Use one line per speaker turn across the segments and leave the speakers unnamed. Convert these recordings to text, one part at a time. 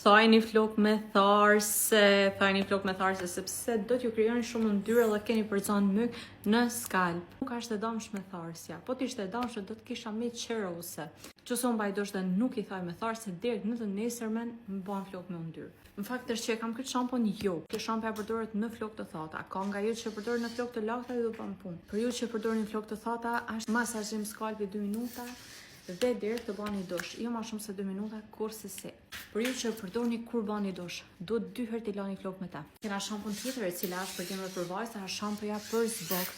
Thajni flok me tharse, sepse do t'ju krijoni shumë ndyre dhe keni përcon myk në skalp. Nuk është e dëmshme tharsja, po t'ishte e dëmshme do t'kisha me qerose. Qëse unë bajdosh dhe nuk i thaj me tharse, direkt në të nesërmen më bën flok me ndyrë. Në fakt është që e kam këtë shampon jo. Kjo shampon përdoret në flok të thata. Ka nga ju që përdoret në flok të lagta dhe do bën punë. Për ju që përdorin flok të thata, është masazhim skalpi 2 minuta dhe direkt të bani dush. Jo më shumë se 2 minuta, kurse se. Për ju që përdorni kur bani dush, duhet 2 herë të lani flok me ta. Kena shampon tjetër e cila është për temën për vajza, është shampoja për Box.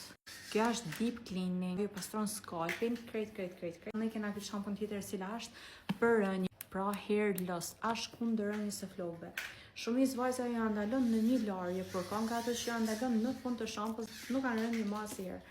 Kjo është deep cleaning, ju pastron skalpin, krejt. Ne kena këtë shampon tjetër e cila është për rënje, pra hair loss, është kundër rënjes së flokëve. Shumicë vajza janë ndalën në një larje, por ka nga ato që janë ndalën në fund të shampos, nuk kanë rënë më asnjëherë.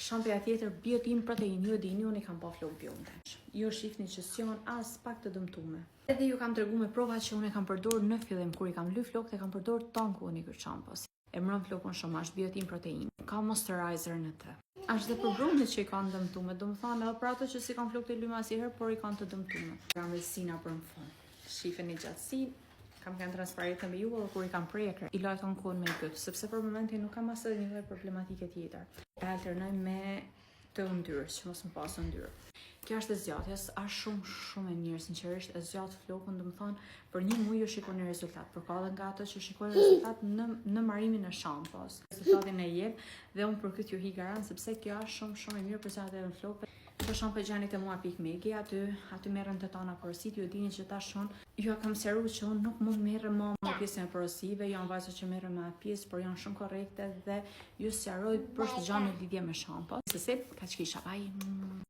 Shampoja tjetër biotin protein, ju dini unë kam pa flok bionde. Ju shihni që s'jon as pak të dëmtuar. Edhe ju kam treguar me prova që unë kam përdorur në fillim kur I kam ly flokët e kam përdorur tonku unë këtë shampos. E mron flokun shumë, është biotin protein. Ka moisturizer në të. Është dhe për brunët që I kanë dëmtuar, domethënë edhe për ato që si kanë flokët e lyma asnjëherë, por I kanë të dëmtuar. Kam resina për në fund. Shifeni gjatësinë. Kam kanë transparente me ju, edhe kur I kam prekur, I lajton kohën me këtë, sepse për momentin nuk kam asë një lloj problematike tjetër. E alternoj me të ndyrës, që mos më pasë ndyrë. Kjo është e zgjatjes, është shumë e mirë, sinqerisht e zgjat flokun, domethënë për një muaj ju shikoni rezultat, por ka edhe nga ato që shikojnë rezultat në marrimin e shampos. Rezultatin e jep dhe unë për këtë ju hi garant, sepse kjo është shumë e mirë për zgjatjen e flokëve. Për shampo gjanit e mua pikmegi, aty merren të tana porosit, ju dini që tashun, ju kam sqaruar që unë nuk mund merrem më pjesën e porosive, janë vajza që merren me atë pjesë, por janë shumë korrekte dhe ju sqaroj për çdo gjë në lidhje me shampo. Sesi, kaq kisha, bye.